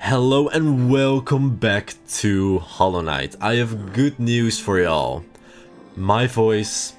Hello and welcome back to Hollow Knight. I have good news for y'all. My voice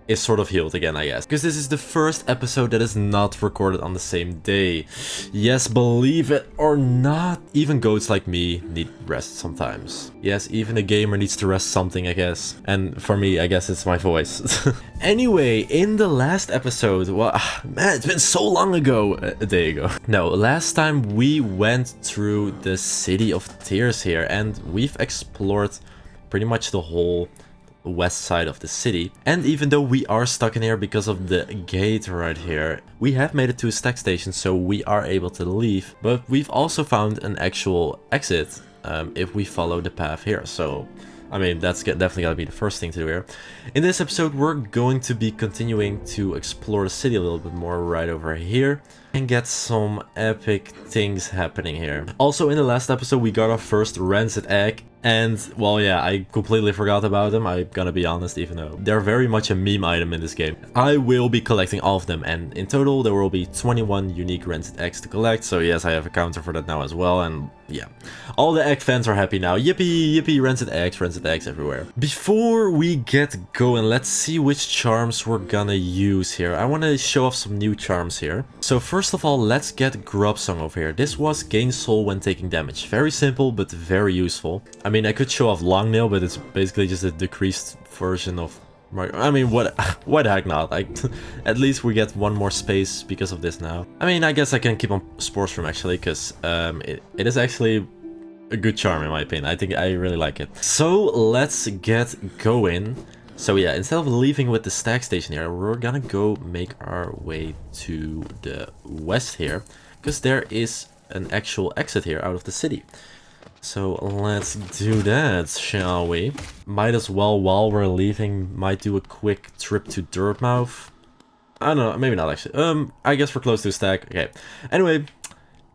is sort of healed again, I guess. Because this is the first episode that is not recorded on the same day. Yes, believe it or not, even goats like me need rest sometimes. Yes, even a gamer needs to rest something, I guess. And for me, I guess it's my voice. Anyway, in the last episode, well, man, it's been so long ago, a day ago. No, last time we went through the City of Tears here, and we've explored pretty much the whole west side of the city. And even though we are stuck in here because of the gate right here, we have made it to a stack station, so we are able to leave. But we've also found an actual exit if we follow the path here. So I mean, that's definitely gotta be the first thing to do here. In this episode, we're going to be continuing to explore the city a little bit more right over here and get some epic things happening here. Also, in the last episode, we got our first rancid egg. And, well, yeah, I completely forgot about them, I'm gonna be honest, even though they're very much a meme item in this game. I will be collecting all of them, and in total, there will be 21 unique rancid eggs to collect. So yes, I have a counter for that now as well, and yeah. All the egg fans are happy now. Yippee, yippee, rancid eggs everywhere. Before we get going, let's see which charms we're gonna use here. I want to show off some new charms here. So first of all, let's get Grub Song over here. This was gain soul when taking damage. Very simple, but very useful. I mean, I could show off Long Nail, but it's basically just a decreased version of... I mean, why the heck not? At least we get one more space because of this now. I mean, I guess I can keep on Spores Room actually, because it is actually a good charm in my opinion. I think I really like it. So let's get going. So yeah, instead of leaving with the stack station here, we're gonna go make our way to the west here, because there is an actual exit here out of the city. So let's do that, shall we? Might as well, while we're leaving, might do a quick trip to Dirtmouth. I don't know, maybe not actually. I guess we're close to a stack. Okay. Anyway,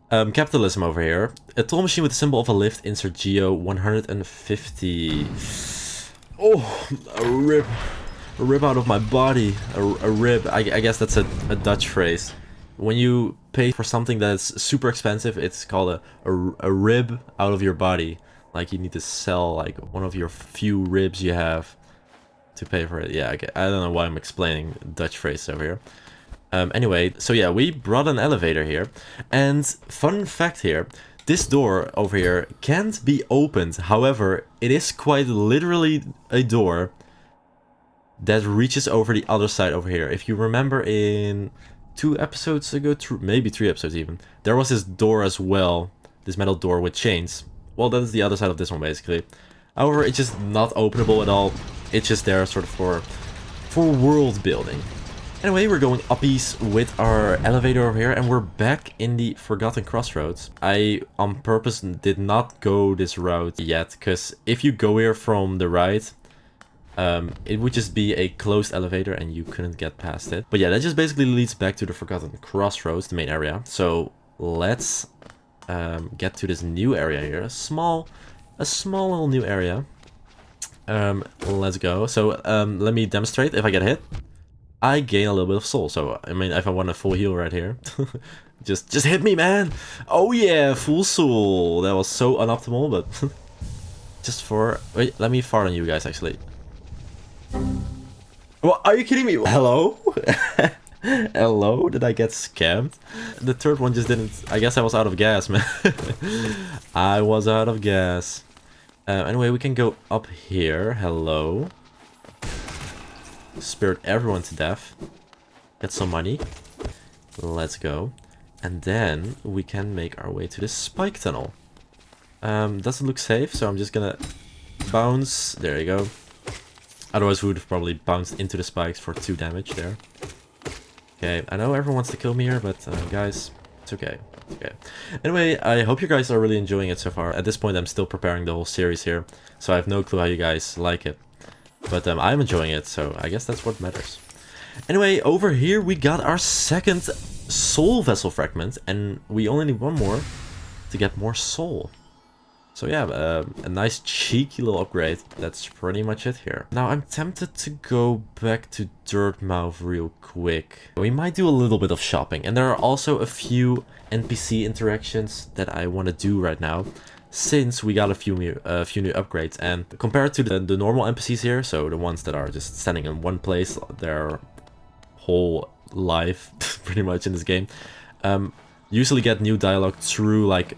capitalism over here. A toll machine with the symbol of a lift, insert Geo 150. Oh, a rib out of my body. A rib. I guess that's a Dutch phrase. When you pay for something that's super expensive, it's called a rib out of your body. Like you need to sell like one of your few ribs you have to pay for it. Yeah, okay. I don't know why I'm explaining Dutch phrase over here. Anyway, so yeah, we brought an elevator here. And fun fact here, this door over here can't be opened. However, it is quite literally a door that reaches over the other side over here. If you remember in 2 episodes ago, maybe 3 episodes even, there was this door as well, this metal door with chains. Well, that is the other side of this one basically. However, it's just not openable at all. It's just there sort of for world building. Anyway, we're going uppies with our elevator over here, and we're back in the Forgotten Crossroads. I on purpose did not go this route yet, because if you go here from the right, it would just be a closed elevator and you couldn't get past it. But yeah, that just basically leads back to the Forgotten Crossroads, the main area. So let's get to this new area here. A small little new area. Let's go. So let me demonstrate. If I get hit, I gain a little bit of soul. So I mean, if I want a full heal right here, just hit me, man. Oh yeah, full soul. That was so unoptimal, but just for... Wait, let me fart on you guys actually. Well, are you kidding me? Hello? Hello? Did I get scammed? The third one just didn't... I guess I was out of gas, man. I was out of gas. Anyway, we can go up here. Hello. Spirit everyone to death. Get some money. Let's go. And then we can make our way to the spike tunnel. Doesn't look safe, so I'm just gonna bounce. There you go. Otherwise we would have probably bounced into the spikes for 2 damage there. Okay, I know everyone wants to kill me here, but guys, it's okay. It's okay. Anyway, I hope you guys are really enjoying it so far. At this point I'm still preparing the whole series here, so I have no clue how you guys like it. But I'm enjoying it, so I guess that's what matters. Anyway, over here we got our second soul vessel fragment, and we only need one more to get more soul. So yeah, a nice cheeky little upgrade. That's pretty much it here. Now I'm tempted to go back to Dirtmouth real quick. We might do a little bit of shopping, and there are also a few NPC interactions that I want to do right now, since we got a few new upgrades. And compared to the normal NPCs here, so the ones that are just standing in one place their whole life pretty much in this game, usually get new dialogue through like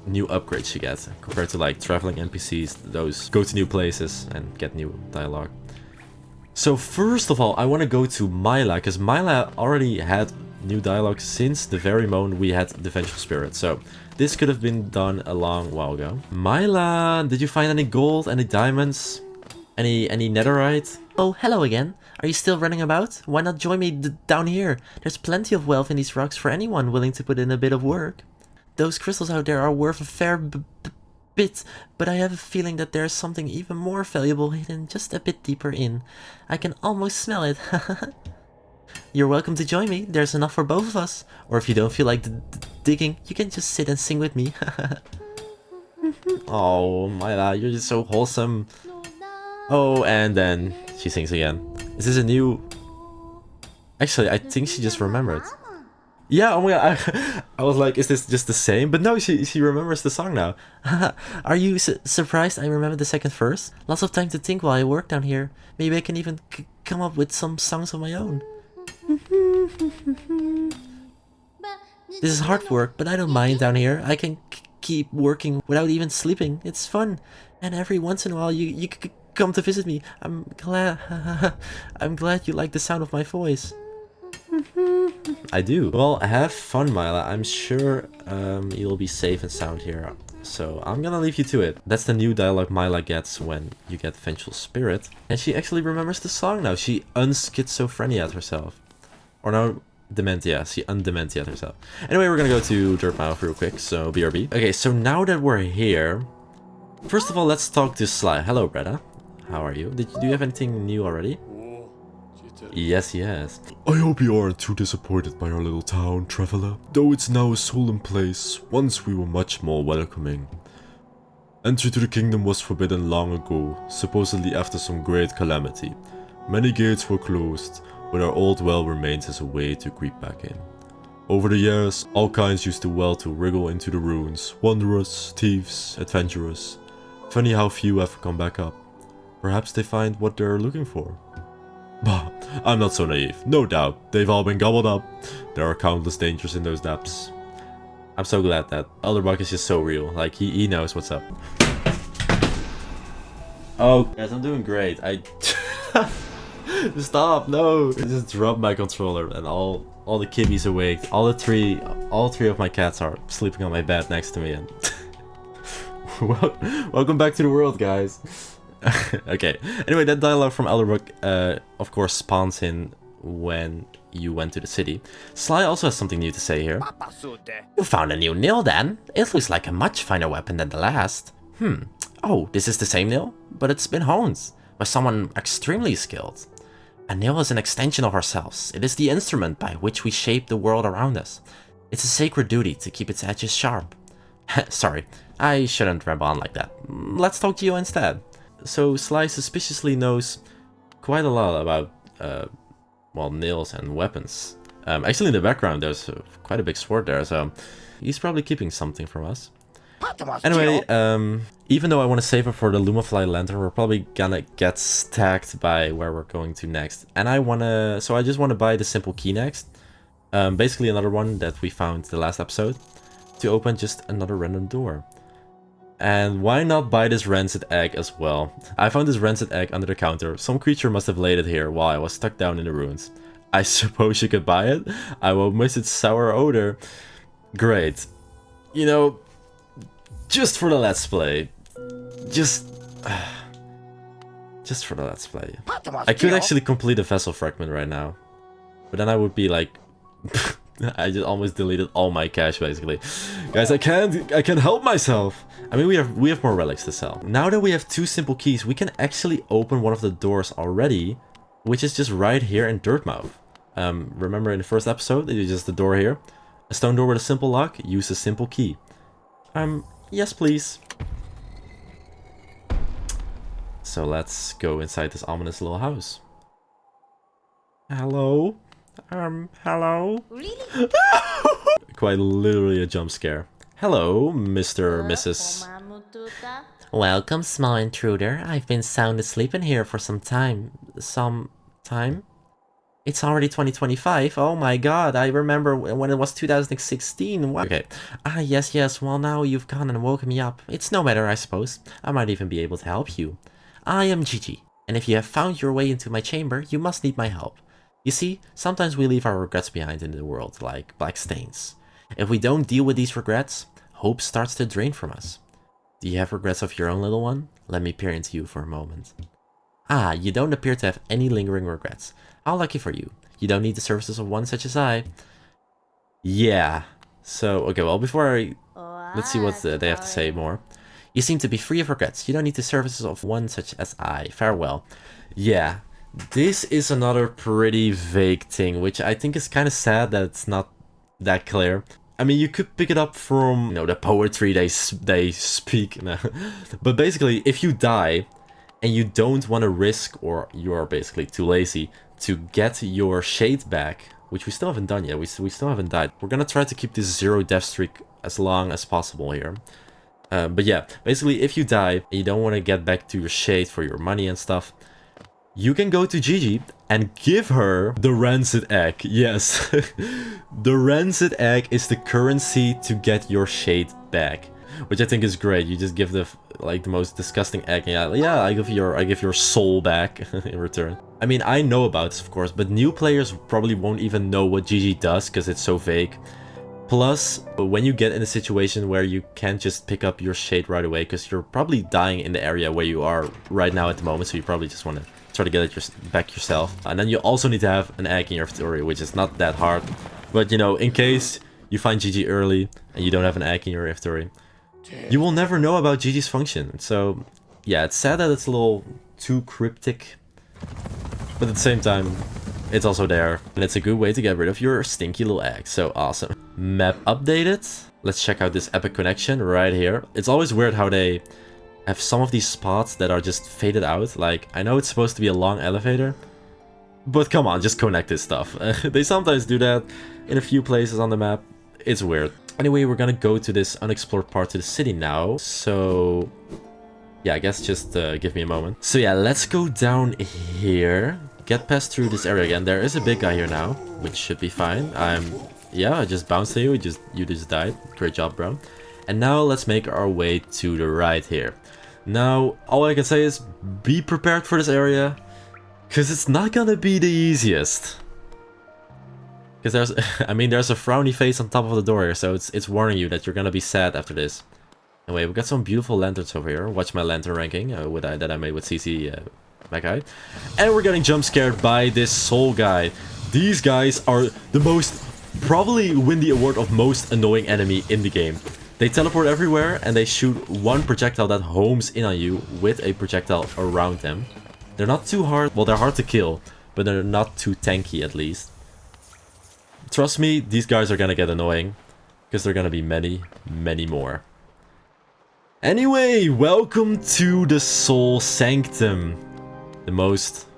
new upgrades you get, compared to like traveling NPCs. Those go to new places and get new dialogue. So first of all, I want to go to Myla, because Myla already had new dialogue since the very moment we had the Vengeful Spirit. So this could have been done a long while ago. Myla, did you find any gold, any diamonds, any netherite? Oh, hello again. Are you still running about? Why not join me down here? There's plenty of wealth in these rocks for anyone willing to put in a bit of work. Those crystals out there are worth a fair bit, but I have a feeling that there's something even more valuable hidden just a bit deeper in. I can almost smell it. You're welcome to join me. There's enough for both of us. Or if you don't feel like digging, you can just sit and sing with me. Oh, Myla, you're just so wholesome. Oh, and then she sings again. Is this a new... Actually, I think she just remembered. Yeah, oh my god, I was like, is this just the same? But no, she remembers the song now. Are you surprised I remember the second verse? Lots of time to think while I work down here. Maybe I can even come up with some songs of my own. This is hard work, but I don't mind down here. I can keep working without even sleeping. It's fun. And every once in a while you come to visit me. I'm glad you like the sound of my voice. I do. Well, have fun, Myla. I'm sure you'll be safe and sound here. So I'm gonna leave you to it. That's the new dialogue Myla gets when you get Vengeful Spirit. And she actually remembers the song now. She unschizophreniaed herself. Or no, dementia. She undementiaed herself. Anyway, we're gonna go to Dirtmouth real quick, so BRB. Okay, so now that we're here, first of all, let's talk to Sly. Hello, Bretta. How are you? Do you have anything new already? Yes, yes. I hope you aren't too disappointed by our little town, traveler. Though it's now a solemn place, once we were much more welcoming. Entry to the kingdom was forbidden long ago, supposedly after some great calamity. Many gates were closed, but our old well remains as a way to creep back in. Over the years, all kinds used the well to wriggle into the ruins. Wanderers, thieves, adventurers. Funny how few ever come back up. Perhaps they find what they're looking for. Bah, I'm not so naive. No doubt, they've all been gobbled up. There are countless dangers in those depths. I'm so glad that Elderbach is just so real. Like, he knows what's up. Oh, guys, I'm doing great. Stop, no! I just dropped my controller and all the kibbies awake. All three of my cats are sleeping on my bed next to me. And welcome back to the world, guys. Okay, anyway, that dialogue from Elderbach, of course, spawns in when you went to the city. Sly also has something new to say here. You found a new nail then? It looks like a much finer weapon than the last. Oh, this is the same nail? But it's been honed by someone extremely skilled. A nail is an extension of ourselves. It is the instrument by which we shape the world around us. It's a sacred duty to keep its edges sharp. Sorry, I shouldn't ramble on like that. Let's talk to you instead. So Sly suspiciously knows quite a lot about, well, nails and weapons. Actually in the background there's quite a big sword there, so he's probably keeping something from us. Anyway, even though I want to save it for the Lumafly Lantern, we're probably gonna get stacked by where we're going to next. And I just want to buy the simple key next. Basically another one that we found the last episode, to open just another random door. And why not buy this rancid egg as well? I found this rancid egg under the counter. Some creature must have laid it here while I was stuck down in the ruins. I suppose you could buy it? I will miss its sour odor. Great. You know, just for the let's play. Just for the let's play. I could actually complete a vessel fragment right now. But then I would be like... I just almost deleted all my cash basically. Guys, I can't help myself. I mean, we have more relics to sell. Now that we have 2 simple keys, we can actually open one of the doors already, which is just right here in Dirtmouth. Remember in the first episode, it was just the door here. A stone door with a simple lock, use a simple key. Yes please. So let's go inside this ominous little house. Hello? Hello? Really? Quite literally a jump scare. Hello, Mr. Mrs. Welcome, small intruder. I've been sound asleep in here for some time. Some time? It's already 2025. Oh my god, I remember when it was 2016. What? Okay. Ah, yes. Well, now you've gone and woken me up. It's no matter, I suppose. I might even be able to help you. I am Gigi, and if you have found your way into my chamber, you must need my help. You see, sometimes we leave our regrets behind in the world, like black stains. If we don't deal with these regrets, hope starts to drain from us. Do you have regrets of your own, little one? Let me peer into you for a moment. Ah, you don't appear to have any lingering regrets. How lucky for you. You don't need the services of one such as I. Yeah. So, okay, well, let's see what they have to say more. You seem to be free of regrets. You don't need the services of one such as I. Farewell. Yeah. This is another pretty vague thing, which I think is kind of sad that it's not that clear. I mean, you could pick it up from, the poetry they speak. But basically, if you die and you don't want to risk, or you are basically too lazy to get your shade back, which we still haven't done yet, we still haven't died. We're gonna try to keep this 0 death streak as long as possible here. But yeah, basically, if you die and you don't want to get back to your shade for your money and stuff, you can go to Gigi and give her the rancid egg. Yes, the rancid egg is the currency to get your shade back, which I think is great. You just give the most disgusting egg, and yeah, I give your soul back in return. I mean, I know about this, of course, but new players probably won't even know what Gigi does because it's so vague. Plus, when you get in a situation where you can't just pick up your shade right away because you're probably dying in the area where you are right now at the moment, so you probably just want to try to get it back yourself. And then you also need to have an egg in your inventory, which is not that hard. But, in case you find Gigi early and you don't have an egg in your inventory, you will never know about Gigi's function. So, yeah, it's sad that it's a little too cryptic. But at the same time, it's also there. And it's a good way to get rid of your stinky little egg. So awesome. Map updated. Let's check out this epic connection right here. It's always weird how they have some of these spots that are just faded out. Like, I know it's supposed to be a long elevator, but come on, just connect this stuff. They sometimes do that in a few places on the map. It's weird. Anyway, we're gonna go to this unexplored part of the city now. So, yeah, I guess just give me a moment. So yeah, let's go down here. Get past through this area again. There is a big guy here now, which should be fine. Yeah, I just bounced you. You just died. Great job, bro. And now let's make our way to the right here. Now, all I can say is be prepared for this area, because it's not gonna be the easiest. Because there's a frowny face on top of the door here, so it's warning you that you're gonna be sad after this. Anyway, we got some beautiful lanterns over here. Watch my lantern ranking that I made with CC that guy. And we're getting jump scared by this soul guy. These guys are the probably win the award of most annoying enemy in the game. They teleport everywhere and they shoot one projectile that homes in on you with a projectile around them. They're not too hard, well, they're hard to kill, but they're not too tanky at least. Trust me, these guys are gonna get annoying, because they're gonna be many, many more. Anyway, welcome to the Soul Sanctum. The most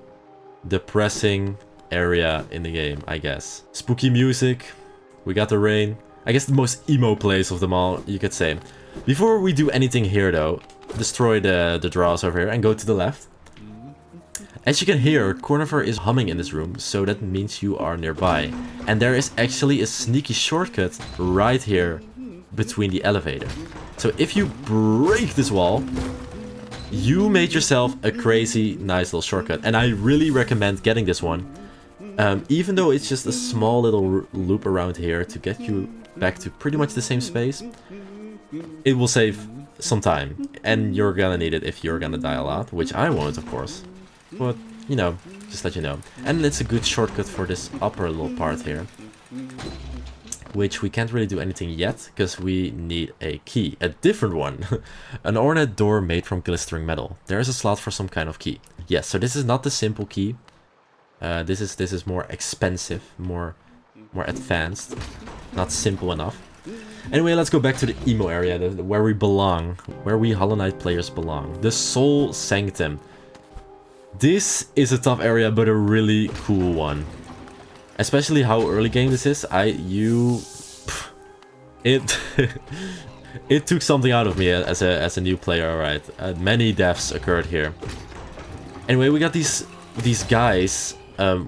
depressing area in the game, I guess. Spooky music, we got the rain. I guess the most emo place of them all, you could say. Before we do anything here though, destroy the drawers over here and go to the left. As you can hear, Cornifer is humming in this room, so that means you are nearby. And there is actually a sneaky shortcut right here between the elevator. So if you break this wall, you made yourself a crazy nice little shortcut. And I really recommend getting this one. Even though it's just a small little loop around here to get you back to pretty much the same space, it will save some time. And you're gonna need it if you're gonna die a lot, which I won't, of course. But, just let you know. And it's a good shortcut for this upper little part here, which we can't really do anything yet, because we need a key. A different one. An ornate door made from glistering metal. There is a slot for some kind of key. Yes, so this is not the simple key. This is more expensive, more advanced. Not simple enough. Anyway, let's go back to the emo area, where we belong. Where we Hollow Knight players belong. The Soul Sanctum. This is a tough area, but a really cool one. Especially how early game this is. It it took something out of me as a new player, alright. Many deaths occurred here. Anyway, we got these guys,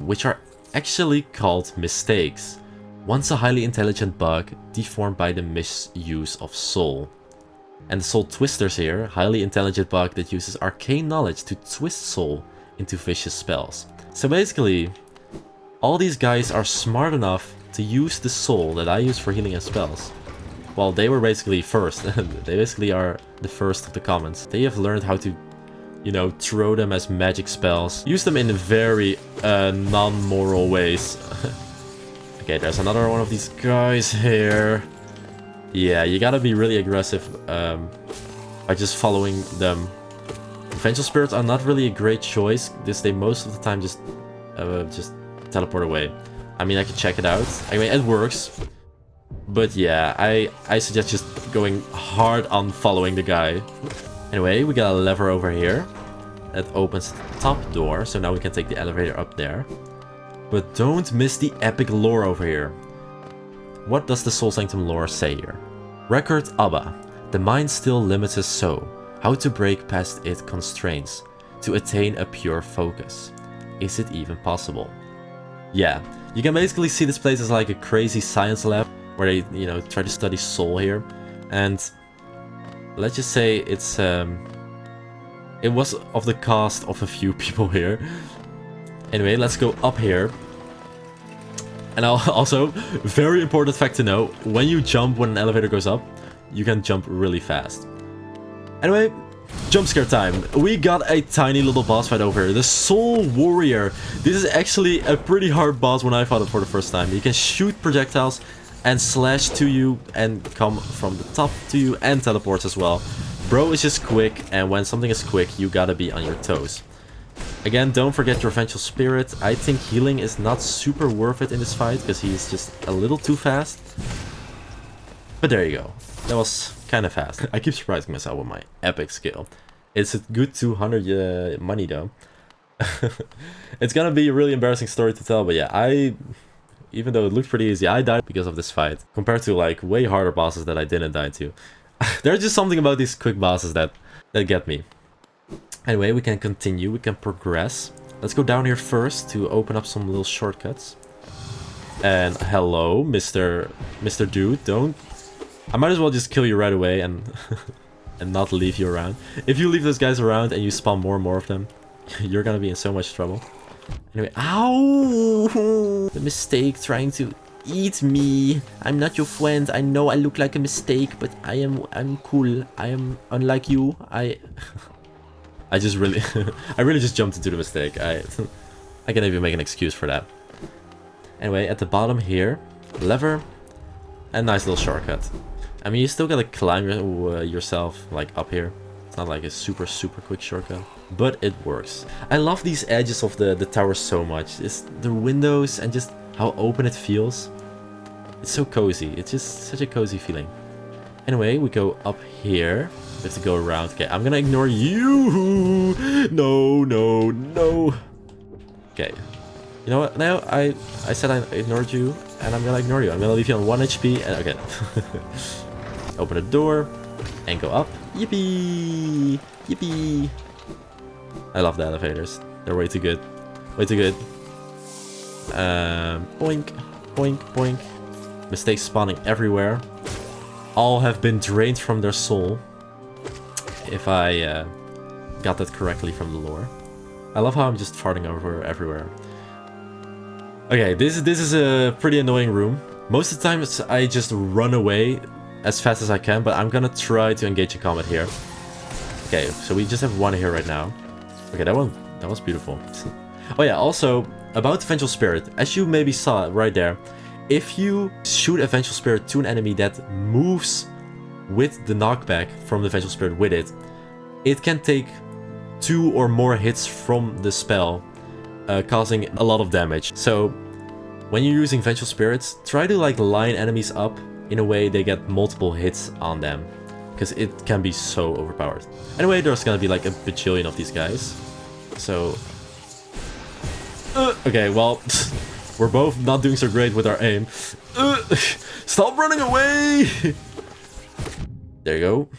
which are actually called mistakes. Once a highly intelligent bug, deformed by the misuse of soul. And the soul twisters here, highly intelligent bug that uses arcane knowledge to twist soul into vicious spells. So basically, all these guys are smart enough to use the soul that I use for healing and spells. Well, they were basically first. They basically are the first of the commons. They have learned how to, you know, throw them as magic spells. Use them in very non-moral ways. Okay, there's another one of these guys here. Yeah, you gotta be really aggressive by just following them. Vengeful spirits are not really a great choice. They most of the time just teleport away. I mean, I can check it out. I mean, it works. But yeah, I suggest just going hard on following the guy. Anyway, we got a lever over here that opens the top door, so now we can take the elevator up there. But don't miss the epic lore over here. What does the Soul Sanctum lore say here? Record Abba. The mind still limits us so. How to break past its constraints to attain a pure focus. Is it even possible? Yeah, you can basically see this place as like a crazy science lab where they, you know, try to study soul here. And let's just say it's it was of the cost of a few people here. Anyway, let's go up here. And also, very important fact to know, when you jump when an elevator goes up, you can jump really fast. Anyway, jump scare time. We got a tiny little boss fight over here, the Soul Warrior. This is actually a pretty hard boss when I fought it for the first time. You can shoot projectiles and slash to you and come from the top to you and teleports as well. Bro is just quick, and when something is quick, you gotta be on your toes. Again, don't forget your Vengeful Spirit. I think healing is not super worth it in this fight, because he's just a little too fast. But there you go. That was kind of fast. I keep surprising myself with my epic skill. It's a good 200 money though. It's gonna be a really embarrassing story to tell, but yeah, even though it looked pretty easy, I died because of this fight. Compared to like way harder bosses that I didn't die to. There's just something about these quick bosses that get me. Anyway, we can continue, we can progress. Let's go down here first to open up some little shortcuts. And hello, Mr. Dude, don't... I might as well just kill you right away and and not leave you around. If you leave those guys around and you spawn more and more of them, you're gonna be in so much trouble. Anyway, ow! The mistake trying to eat me. I'm not your friend. I know I look like a mistake, but I'm cool. I am unlike you. I just really I really just jumped into the mistake. I can even make an excuse for that. Anyway, at the bottom here, lever, a nice little shortcut. I mean, you still gotta climb yourself like up here. It's not like a super quick shortcut, but it works. I love these edges of the tower so much. It's the windows and just how open it feels. It's so cozy. It's just such a cozy feeling. Anyway, we go up here. We have to go around. Okay, I'm gonna ignore you. No. Okay. You know what? Now I said I ignored you, and I'm gonna ignore you. I'm gonna leave you on 1 HP. And okay. Open the door and go up. Yippee! Yippee! I love the elevators. They're way too good. Way too good. Boink, boink, boink. Mistakes spawning everywhere. All have been drained from their soul. If I got that correctly from the lore. I love how I'm just farting over everywhere. Okay, this is a pretty annoying room. Most of the time I just run away as fast as I can, but I'm gonna try to engage in combat here. Okay, so we just have one here right now. Okay, that was beautiful. Oh yeah, also about the Vengeful Spirit, as you maybe saw right there, if you shoot a Vengeful Spirit to an enemy that moves with the knockback from the Vengeful Spirit with it, it can take 2 or more hits from the spell, causing a lot of damage. So when you're using Vengeful Spirits, try to like line enemies up in a way they get multiple hits on them, because it can be so overpowered. Anyway, there's gonna be like a bajillion of these guys. So... okay, well... we're both not doing so great with our aim. Stop running away! There you go.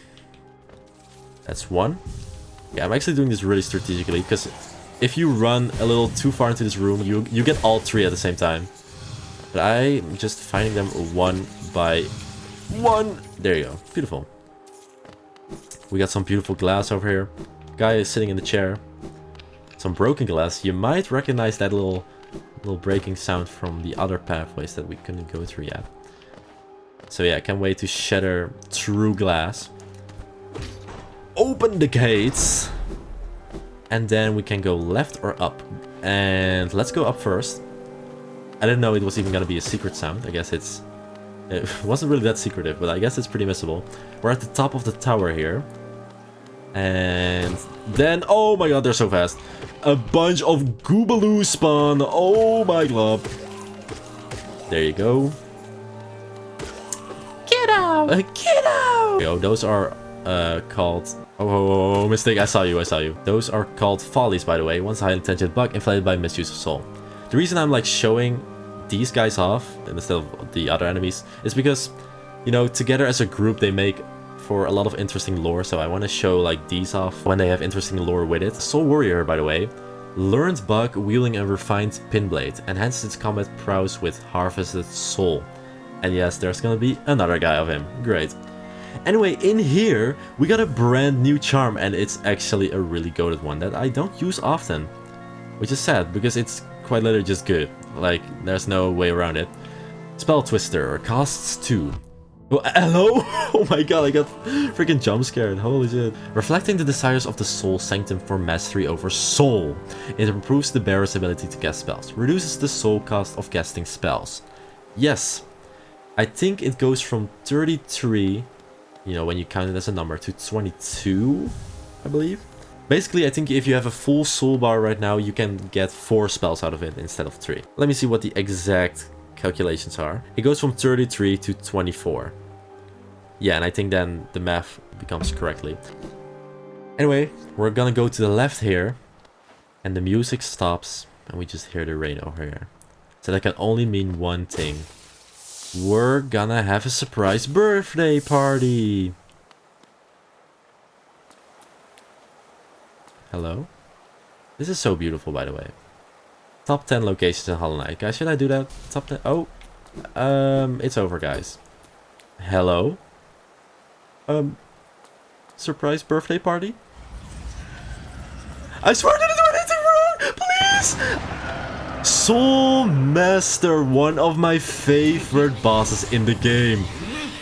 That's one. Yeah, I'm actually doing this really strategically, because if you run a little too far into this room, you get all three at the same time. But I'm just finding them one by one. There you go. Beautiful. We got some beautiful glass over here. Guy is sitting in the chair. Some broken glass. You might recognize that little breaking sound from the other pathways that we couldn't go through yet. So yeah, I can't wait to shatter through glass. Open the gates. And then we can go left or up. And let's go up first. I didn't know it was even gonna be a secret sound. I guess it wasn't really that secretive, but I guess it's pretty missable. We're at the top of the tower here. And then, oh my god, they're so fast. A bunch of Goobaloo spawn. Oh my god. There you go. Get out! Get out! Yo, those are called... Oh, mistake, I saw you. Those are called follies, by the way. Once a highly intelligent bug inflated by misuse of soul. The reason I'm like showing these guys off instead of the other enemies is because, you know, together as a group they make for a lot of interesting lore, so I want to show like these off when they have interesting lore with it. Soul Warrior, by the way, learned bug wielding a refined pin blade, enhances its combat prowess with harvested soul. And yes, there's gonna be another guy of him. Great. Anyway, in here we got a brand new charm, and it's actually a really goated one that I don't use often, which is sad because it's quite literally just good. Like, there's no way around it. Spell Twister costs 2. Oh, hello? Oh my god, I got freaking jump scared. Holy shit. Reflecting the desires of the Soul Sanctum for mastery over soul. It improves the bearer's ability to cast spells. Reduces the soul cost of casting spells. Yes. I think it goes from 33, you know, when you count it as a number, to 22, I believe. Basically, I think if you have a full soul bar right now, you can get 4 spells out of it instead of 3. Let me see what the exact calculations are. It goes from 33 to 24. Yeah, and I think then the math becomes correctly. Anyway, we're gonna go to the left here. And the music stops. And we just hear the rain over here. So that can only mean one thing. We're gonna have a surprise birthday party. Hello? This is so beautiful, by the way. Top 10 locations in Hollow Knight. Guys, should I do that? Top 10? Oh. It's over, guys. Hello? Surprise birthday party? I swear I didn't do anything wrong! Please! Soul Master, one of my favorite bosses in the game.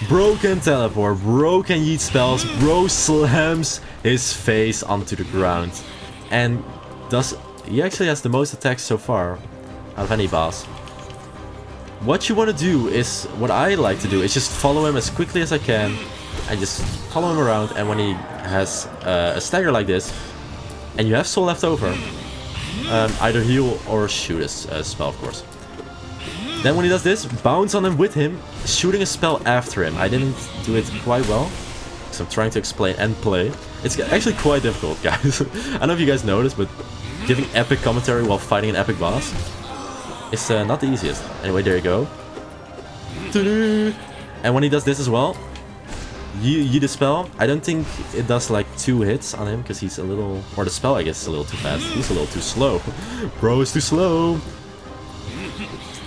Bro can teleport, bro can yeet spells, bro slams his face onto the ground. And he actually has the most attacks so far out of any boss. What you want to do is, what I like to do is just follow him as quickly as I can. And just follow him around, and when he has a stagger like this, and you have soul left over, either heal or shoot a spell, of course. Then when he does this, bounce on him with him, shooting a spell after him. I didn't do it quite well, because I'm trying to explain and play. It's actually quite difficult, guys. I don't know if you guys noticed, but giving epic commentary while fighting an epic boss is not the easiest. Anyway, there you go. And when he does this as well, you the spell. I don't think it does like 2 hits on him, because he's a little, or the spell I guess is a little too fast. He's a little too slow. Bro is too slow.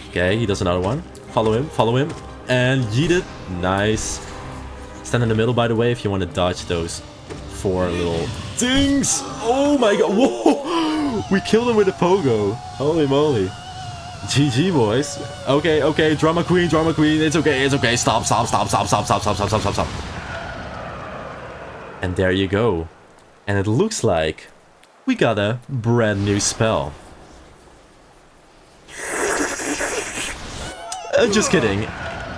Okay, he does another one. Follow him, and yeet it. Nice. Stand in the middle, by the way, if you want to dodge those 4 little things. Oh my god, whoa! We killed him with a pogo. Holy moly. GG, boys. Okay, drama queen, it's okay, stop. And there you go. And it looks like we got a brand new spell. Just kidding.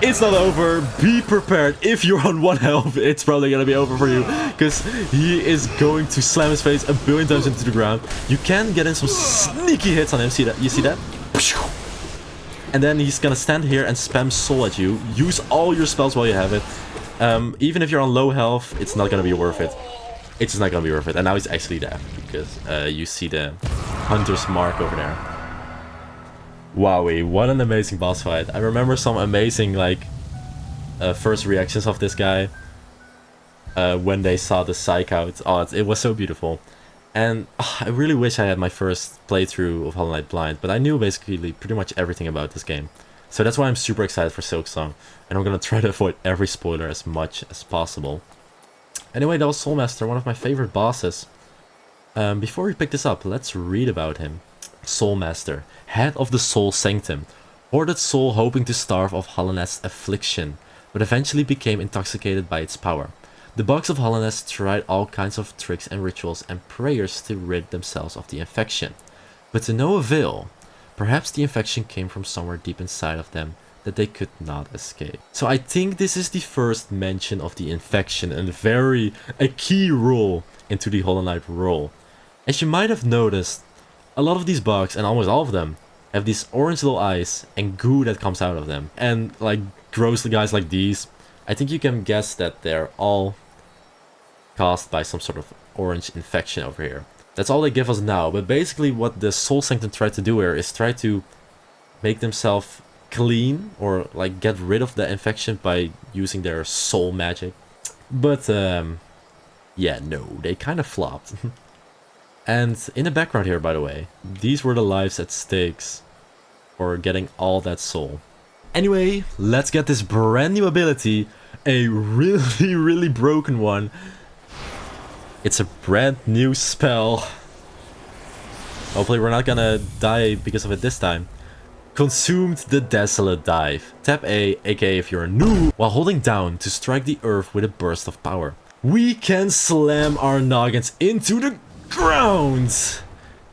It's not over. Be prepared. If you're on 1 health, it's probably gonna be over for you, because he is going to slam his face a billion times into the ground. You can get in some sneaky hits on him. See that? You see that? And then he's gonna stand here and spam soul at you. Use all your spells while you have it. Even if you're on low health, it's not gonna be worth it. it's just not gonna be worth it. And now it's actually dead because you see the hunter's mark over there. Wowie, what an amazing boss fight. I remember some amazing like first reactions of this guy when they saw the psych out. Oh, it was so beautiful. And I really wish I had my first playthrough of Hollow Knight blind, but I knew basically pretty much everything about this game. So that's why I'm super excited for Silksong, and I'm gonna try to avoid every spoiler as much as possible. Anyway, that was Soulmaster, one of my favorite bosses. Before we pick this up, let's read about him. Soulmaster, head of the Soul Sanctum, hoarded soul hoping to starve of Hallownest's affliction, but eventually became intoxicated by its power. The bugs of Hallownest tried all kinds of tricks and rituals and prayers to rid themselves of the infection, but to no avail. Perhaps the infection came from somewhere deep inside of them that they could not escape. So I think this is the first mention of the infection and a key role into the Hollow Knight role. As you might have noticed, a lot of these bugs, and almost all of them, have these orange little eyes and goo that comes out of them. And like gross guys like these, I think you can guess that they're all caused by some sort of orange infection over here. That's all they give us now, but basically what the Soul Sanctum tried to do here is try to make themselves clean or like get rid of the infection by using their soul magic. But yeah, no, they kind of flopped. And in the background here, by the way, these were the lives at stakes for getting all that soul. Anyway, let's get this brand new ability, a really broken one. It's a brand new spell. Hopefully we're not gonna die because of it this time. Consumed the Desolate Dive. Tap A, aka if you're a noob, while holding down to strike the earth with a burst of power. We can slam our noggins into the ground!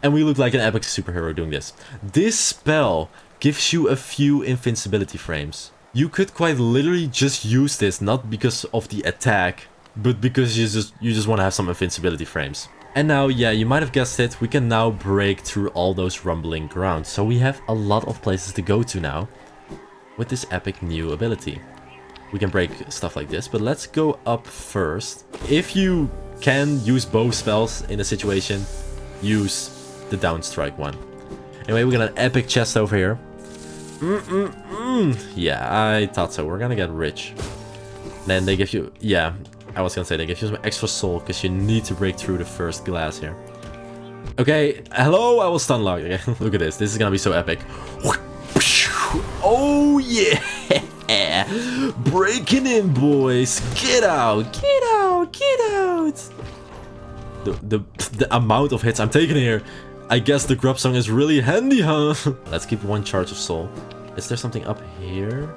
And we look like an epic superhero doing this. This spell gives you a few invincibility frames. You could quite literally just use this, not because of the attack, but because you just want to have some invincibility frames. And now, yeah, you might have guessed it, we can now break through all those rumbling grounds. So we have a lot of places to go to now with this epic new ability. We can break stuff like this, but let's go up first. If you can use both spells in a situation, use the downstrike one. Anyway, we got an epic chest over here. Yeah, I thought so. We're gonna get rich. Then they give you, yeah, I was gonna say they give you some extra soul because you need to break through the first glass here. Okay, hello, I will stun lock. Okay, look at this. This is gonna be so epic. Oh yeah, breaking in, boys. Get out, get out, get out. The amount of hits I'm taking here. I guess the grub song is really handy, huh? Let's keep one charge of soul. Is there something up here?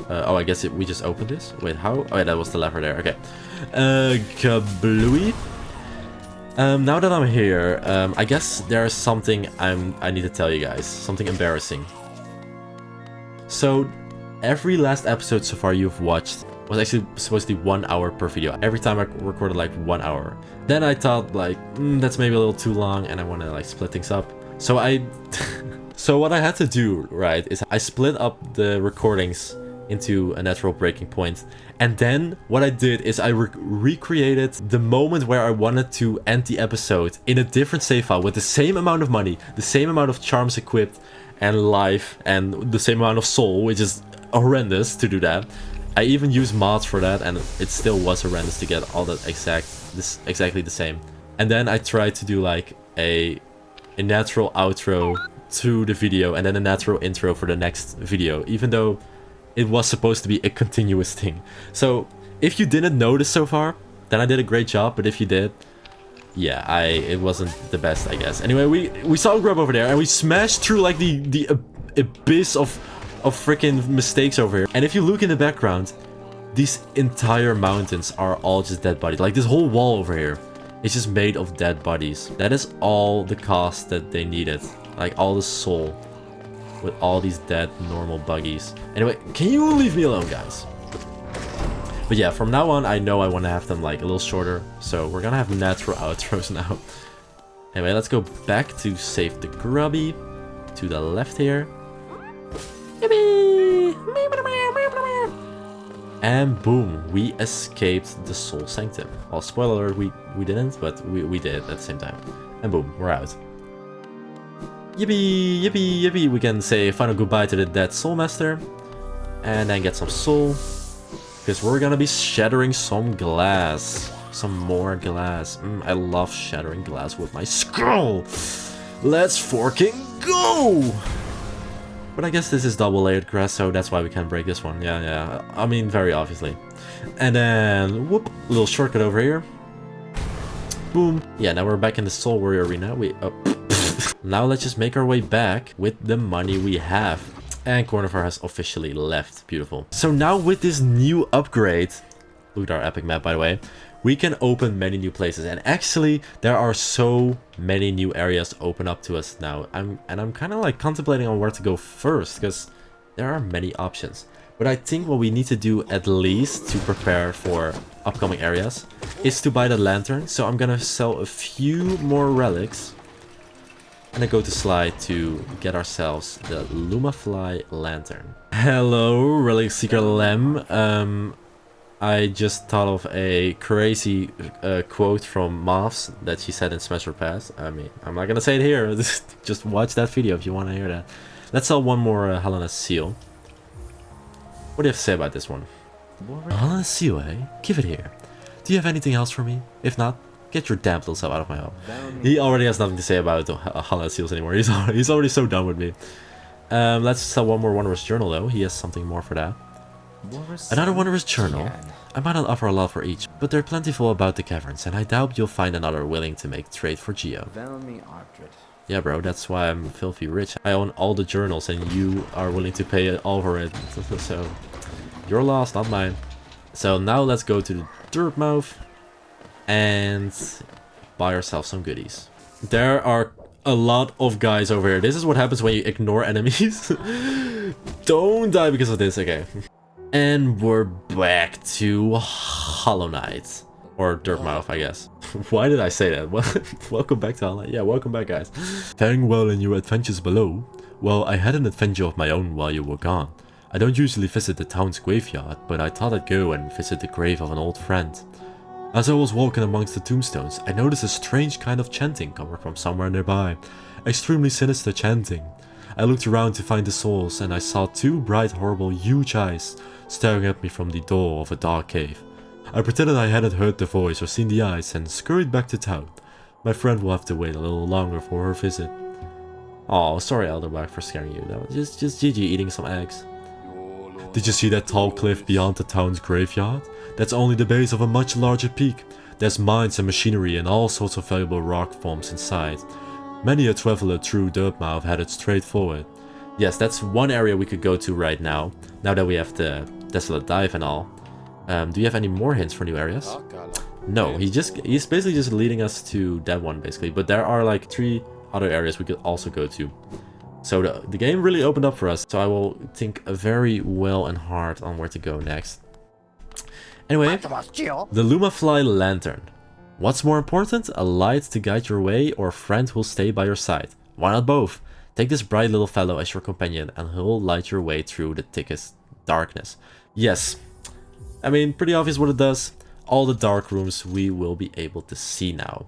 Oh, I guess we just opened this. Wait, how? Oh, yeah, that was the lever there. Okay. Kablooey. Now that I'm here, I guess there's something I need to tell you guys. Something embarrassing. So, every last episode so far you've watched was actually supposed to be 1 hour per video. Every time I recorded like 1 hour. Then I thought like, that's maybe a little too long and I want to like split things up. So so what I had to do, right, is I split up the recordings into a natural breaking point. And then what I did is I recreated the moment where I wanted to end the episode in a different save file with the same amount of money, the same amount of charms equipped and life and the same amount of soul, which is horrendous to do that. I even used mods for that and it still was horrendous to get all that exactly the same. And then I tried to do like a natural outro to the video and then a natural intro for the next video, even though it was supposed to be a continuous thing. So if you didn't notice so far, then I did a great job, but if you did, yeah, it wasn't the best, I guess. Anyway, we saw a grub over there and we smashed through like the abyss of freaking mistakes over here. And if you look in the background, these entire mountains are all just dead bodies. Like this whole wall over here is just made of dead bodies. That is all the cost that they needed. Like all the soul with all these dead normal buggies. Anyway, can you leave me alone, guys? But yeah, from now on, I know I want to have them like a little shorter. So we're gonna have natural outros now. Anyway, let's go back to save the grubby. To the left here. And boom, we escaped the Soul Sanctum. Well, spoiler alert, we didn't, but we did at the same time. And boom, we're out. Yippee, yippee, yippee. We can say final goodbye to the dead Soul Master. And then get some soul. Because we're gonna be shattering some glass. Some more glass. I love shattering glass with my skull. Let's forking go! But I guess this is double layered grass, so that's why we can't break this one. Yeah. I mean, very obviously. And then, whoop, little shortcut over here. Boom. Yeah, now we're back in the Soul Warrior arena. Now let's just make our way back with the money we have. And Cornivar has officially left. Beautiful. So now with this new upgrade, look at our epic map by the way, we can open many new places. And actually, there are so many new areas open up to us now. I'm kind of like contemplating on where to go first, because there are many options. But I think what we need to do at least to prepare for upcoming areas is to buy the lantern. So I'm gonna sell a few more relics. And then go to Slide to get ourselves the Lumafly Lantern. Hello, Relic Seeker Lem. I just thought of a crazy quote from Mavs that she said in Smash or Pass. I mean, I'm not gonna say it here. Just watch that video if you want to hear that. Let's sell one more Helena's Seal. What do you have to say about this one? Helena's Seal, eh? Give it here. Do you have anything else for me? If not, get your damn little self out of my home. He already has nothing to say about Helena's Seals anymore. He's already so done with me. Let's sell one more Wondrous Journal though. He has something more for that. Another Wondrous Journal. I might not offer a lot for each, but they're plentiful about the caverns, and I doubt you'll find another willing to make trade for Geo. Yeah, bro, that's why I'm filthy rich. I own all the journals, and you are willing to pay all for it. So, your loss, not mine. So now let's go to the dirt mouth and buy ourselves some goodies. There are a lot of guys over here. This is what happens when you ignore enemies. Don't die because of this. Okay. And we're back to Hollow Knight. Or Dirtmouth, I guess. Why did I say that? Welcome back to Hollow Knight. Yeah, welcome back, guys. Faring well in your adventures below? Well, I had an adventure of my own while you were gone. I don't usually visit the town's graveyard, but I thought I'd go and visit the grave of an old friend. As I was walking amongst the tombstones, I noticed a strange kind of chanting coming from somewhere nearby. Extremely sinister chanting. I looked around to find the souls, and I saw two bright, horrible, huge eyes staring at me from the door of a dark cave. I pretended I hadn't heard the voice or seen the eyes and scurried back to town. My friend will have to wait a little longer for her visit. Oh, sorry Elderback for scaring you. That was just GG eating some eggs. Did you see that tall cliff beyond the town's graveyard? That's only the base of a much larger peak. There's mines and machinery and all sorts of valuable rock forms inside. Many a traveler through Dirtmouth headed straight forward. Yes, that's one area we could go to right now. Now that we have the Desolate Dive and all. Do you have any more hints for new areas? No, he's basically just leading us to that one basically. But there are like 3 other areas we could also go to. So the game really opened up for us. So I will think very well and hard on where to go next. Anyway, the Lumafly Lantern. What's more important, a light to guide your way or a friend who'll stay by your side? Why not both? Take this bright little fellow as your companion and he'll light your way through the thickest darkness. Yes, I mean, pretty obvious what it does. All the dark rooms we will be able to see now.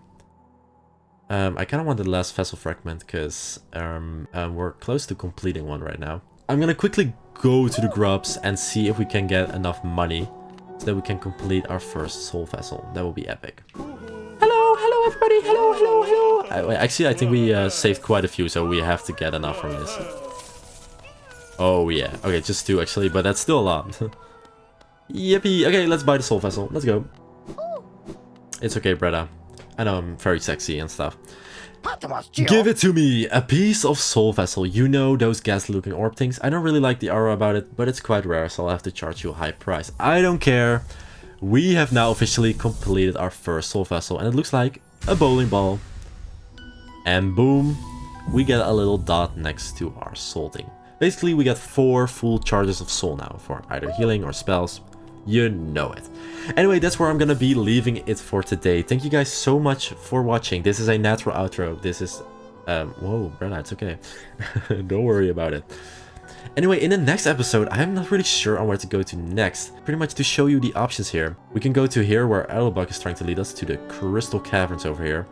I kind of want the last vessel fragment because we're close to completing one right now. I'm gonna quickly go to the grubs and see if we can get enough money so that we can complete our first soul vessel. That will be epic. Hello everybody, hello. Actually, I think we saved quite a few, so we have to get enough from this. Oh yeah, okay, just 2 actually, but that's still a lot. Yippee, okay, let's buy the soul vessel, let's go. It's okay, Bretta. I know I'm very sexy and stuff. Give it to me! A piece of soul vessel. You know those ghastly looking orb things? I don't really like the aura about it, but it's quite rare, so I'll have to charge you a high price. I don't care. We have now officially completed our first soul vessel, and it looks like a bowling ball. And boom, we get a little dot next to our salting. Basically, we get 4 full charges of soul now for either healing or spells. You know it. Anyway, that's where I'm gonna be leaving it for today. Thank you guys so much for watching. This is a natural outro. This is whoa, Brenna, it's okay. Don't worry about it. Anyway, in the next episode, I'm not really sure on where to go to next. Pretty much to show you the options here. We can go to here where Erlebug is trying to lead us to the Crystal Caverns over here.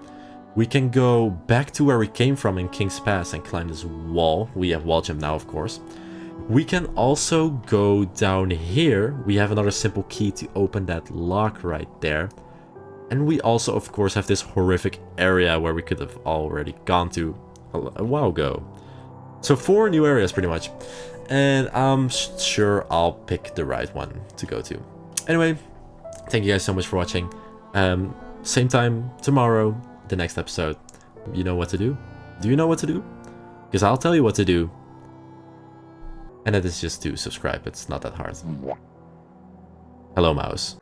We can go back to where we came from in King's Pass and climb this wall. We have wall jump now, of course. We can also go down here. We have another simple key to open that lock right there. And we also, of course, have this horrific area where we could have already gone to a while ago. So 4 new areas pretty much. And I'm sure I'll pick the right one to go to. Anyway, thank you guys so much for watching. Same time tomorrow. The next episode. You know what to do? Do you know what to do? Because I'll tell you what to do. And that is just to subscribe. It's not that hard. Hello, mouse.